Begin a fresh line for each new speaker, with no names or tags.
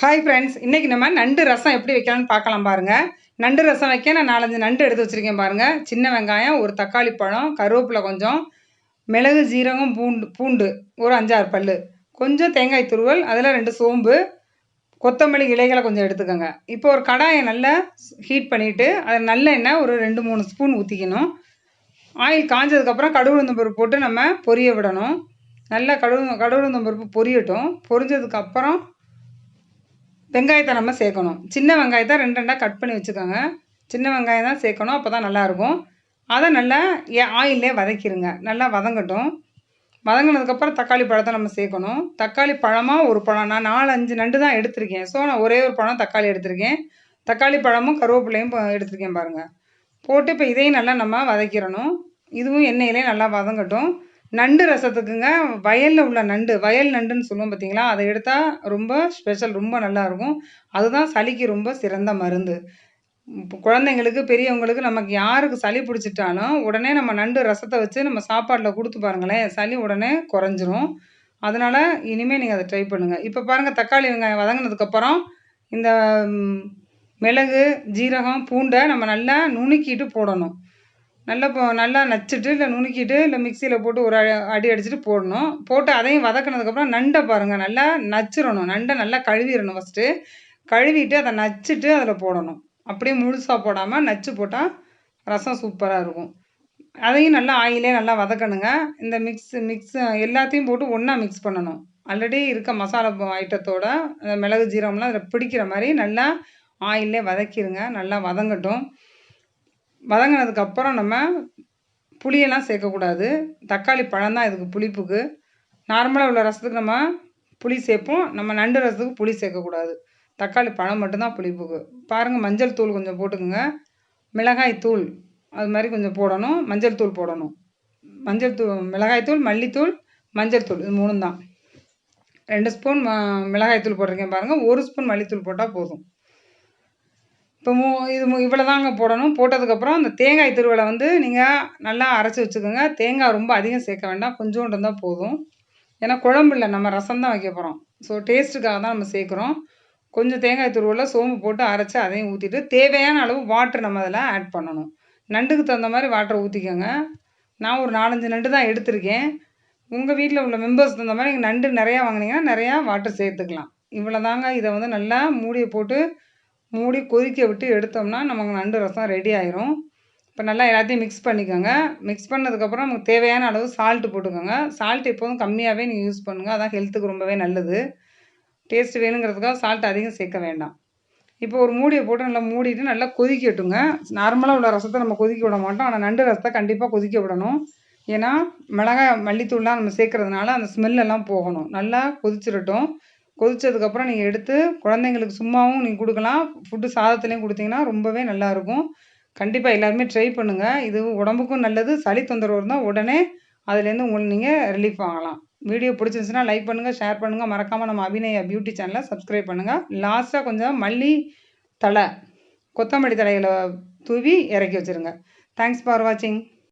Hi friends, இன்றைக்கி நம்ம நண்டு ரசம் எப்படி வைக்கலாம்னு பார்க்கலாம் பாருங்கள். நண்டு ரசம் வைக்க நான் 4-5 நண்டு எடுத்து வச்சுருக்கேன் பாருங்கள். சின்ன வெங்காயம், ஒரு தக்காளி பழம், கருவேப்பிலை கொஞ்சம், மிளகு, ஜீரகம், பூண்டு ஒரு 5-6 பல், கொஞ்சம் தேங்காய் துருவல், அதில் 2 சோம்பு, கொத்தமல்லி இலைகளை கொஞ்சம் எடுத்துக்கோங்க. இப்போ ஒரு கடாயை நல்லா ஹீட் பண்ணிவிட்டு அதில் நல்லெண்ணெய் ஒரு 2-3 ஸ்பூன் ஊற்றிக்கணும். ஆயில் காஞ்சதுக்கப்புறம் கடுகு உளுந்தம் பருப்பு போட்டு நம்ம பொரிய விடணும். நல்லா கடுகு உளுந்தம் பருப்பு பொரியட்டும். பொரிஞ்சதுக்கப்புறம் வெங்காயத்தை நம்ம சேர்க்கணும். சின்ன வெங்காயத்தை 2 கட் பண்ணி வச்சுக்கோங்க. சின்ன வெங்காயம் தான் சேர்க்கணும், அப்போ தான் நல்லாயிருக்கும். அதை நல்லா ஆயிலே வதக்கிடுங்க. நல்லா வதங்கட்டும். வதங்கினதுக்கப்புறம் தக்காளி பழத்தை நம்ம சேர்க்கணும். தக்காளி பழமாக ஒரு பழம், நான் 4-5 நண்டு தான் எடுத்திருக்கேன். ஸோ நான் ஒரே ஒரு பழம் தக்காளி எடுத்திருக்கேன். தக்காளி பழமும் கருவேப்பிலையும் எடுத்திருக்கேன் பாருங்கள். போட்டு இப்போ இதையும் நல்லா நம்ம வதக்கிடணும். இதுவும் எண்ணெயிலே நல்லா வதங்கட்டும். நண்டு ரசத்துக்குங்க வயலில் உள்ள நண்டு, வயல் நண்டுன்னு சொல்லுவோம் பார்த்தீங்களா, அதை எடுத்தால் ரொம்ப ஸ்பெஷல், ரொம்ப நல்லாயிருக்கும். அதுதான் சளிக்கு ரொம்ப சிறந்த மருந்து. இப்போ குழந்தைங்களுக்கு, பெரியவங்களுக்கு, நமக்கு யாருக்கு சளி பிடிச்சிட்டாலும் உடனே நம்ம நண்டு ரசத்தை வச்சு நம்ம சாப்பாட்டில் கொடுத்து பாருங்களேன், சளி உடனே குறைஞ்சிரும். அதனால் இனிமேல் நீங்கள் அதை ட்ரை பண்ணுங்கள். இப்போ பாருங்கள், தக்காளி வெங்காயம் வதங்கினதுக்கப்புறம் இந்த மிளகு, ஜீரகம், பூண்டை நம்ம நல்லா நுணுக்கிட்டு போடணும். நல்லா நச்சுட்டு, இல்லை நுணுக்கிட்டு, இல்லை மிக்சியில் போட்டு ஒரு அடி அடிச்சுட்டு போடணும். போட்டு அதையும் வதக்கினதுக்கப்புறம் நண்டை பாருங்கள், நல்லா நச்சிடணும். நண்டை நல்லா கழுவிடணும் ஃபஸ்ட்டு. கழுவிட்டு அதை நச்சுட்டு அதில் போடணும். அப்படியே முழுசாக போடாமல் நச்சு போட்டால் ரசம் சூப்பராக இருக்கும். அதையும் நல்லா ஆயிலே நல்லா வதக்கணுங்க. இந்த மிக்ஸ் எல்லாத்தையும் போட்டு ஒன்றா மிக்ஸ் பண்ணணும். ஆல்ரெடி இருக்க மசாலா ஐட்டத்தோட மிளகு, ஜீரகம்லாம் அதில் பிடிக்கிற மாதிரி நல்லா ஆயிலே வதக்கிடுங்க. நல்லா வதங்கட்டும். வதங்கினதுக்கப்புறம் நம்ம புளியெல்லாம் சேர்க்கக்கூடாது. தக்காளி பழம் தான் இதுக்கு புளிப்புக்கு. நார்மலாக உள்ள ரசத்துக்கு நம்ம புளி சேர்ப்போம். நம்ம நண்டு ரசத்துக்கு புளி சேர்க்கக்கூடாது. தக்காளி பழம் மட்டும்தான் புளிப்புக்கு. பாருங்கள், மஞ்சள் தூள் கொஞ்சம் போட்டுக்குங்க. மிளகாய் தூள் அது மாதிரி கொஞ்சம் போடணும். மஞ்சள் தூள் போடணும். மஞ்சள் தூள், மிளகாய் தூள், மல்லித்தூள், மஞ்சள் தூள், இது 3 தான். 2 ஸ்பூன் மிளகாய் தூள் போட்டிருக்கேன் பாருங்கள். 1 ஸ்பூன் மல்லித்தூள் போட்டால் போதும். இப்போ இவ்வளோ தாங்க போடணும். போட்டதுக்கப்புறம் அந்த தேங்காய் துருவலை நீங்கள் நல்லா அரைச்சி வச்சுக்கோங்க. தேங்காய் ரொம்ப அதிகம் சேர்க்க வேண்டாம், கொஞ்சோண்டு இருந்தால் போதும். ஏன்னா குழம்பு இல்லை, நம்ம ரசம் தான் வைக்க போகிறோம். ஸோ டேஸ்ட்டுக்காக தான் நம்ம சேர்க்குறோம். கொஞ்சம் தேங்காய் துருவலை சோம்பு போட்டு அரைச்சி அதையும் ஊற்றிட்டு தேவையான அளவு வாட்டர் நம்ம அதில் ஆட் பண்ணணும். நண்டுக்கு தகுந்த மாதிரி வாட்டரை ஊற்றிக்கோங்க. நான் ஒரு 4-5 நண்டு தான் எடுத்திருக்கேன். உங்கள் வீட்டில் உள்ள மெம்பர்ஸ் தகுந்த மாதிரி நீங்கள் நண்டு நிறையா வாங்கினீங்கன்னா நிறையா வாட்டர் சேர்த்துக்கலாம். இவ்வளோ தாங்க. இதை நல்லா மூடியை போட்டு மூடி கொதிக்க விட்டு எடுத்தோம்னா நமக்கு நண்டு ரசம் ரெடி ஆயிரும். இப்போ நல்லா எல்லாத்தையும் மிக்ஸ் பண்ணிக்கோங்க. மிக்ஸ் பண்ணதுக்கப்புறம் நமக்கு தேவையான அளவு சால்ட்டு போட்டுக்கோங்க. சால்ட் எப்போதும் கம்மியாகவே நீங்கள் யூஸ் பண்ணுங்கள், அதான் ஹெல்த்துக்கு ரொம்பவே நல்லது. டேஸ்ட் வேணுங்கிறதுக்காக சால்ட் அதிகம் சேர்க்க வேண்டாம். இப்போ ஒரு மூடியை போட்டு நல்லா மூடிட்டு நல்லா கொதிக்கட்டுங்க. நார்மலாக உள்ள ரசத்தை நம்ம கொதிக்க விட மாட்டோம், ஆனால் நண்டு ரசத்தை கண்டிப்பாக கொதிக்க விடணும். ஏன்னா மிளகாய், மல்லித்தூள்லாம் நம்ம சேர்க்கறதுனால அந்த ஸ்மெல்லெல்லாம் போகணும். நல்லா கொதிச்சிடட்டும். கொதிச்சதுக்கப்புறம் நீங்கள் எடுத்து குழந்தைங்களுக்கு சும்மாவும் நீங்கள் கொடுக்கலாம். ஃபுட்டு சாதத்துலேயும் கொடுத்தீங்கன்னா ரொம்பவே நல்லாயிருக்கும். கண்டிப்பாக எல்லாருமே ட்ரை பண்ணுங்கள். இது உடம்புக்கும் நல்லது. சளி தொந்தரவு இருந்தால் உடனே அதுலேருந்து நீங்கள் ரிலீஃப் ஆகலாம். வீடியோ பிடிச்சிருந்துச்சுன்னா லைக் பண்ணுங்கள், ஷேர் பண்ணுங்கள். மறக்காமல் நம்ம அபிநயா பியூட்டி சேனலை சப்ஸ்கிரைப் பண்ணுங்கள். லாஸ்ட்டாக கொஞ்சம் மல்லி தழை, கொத்தமல்லி தழைகளை தூவி இறக்கி வச்சுருங்க. தேங்க்ஸ் ஃபார் வாட்சிங்.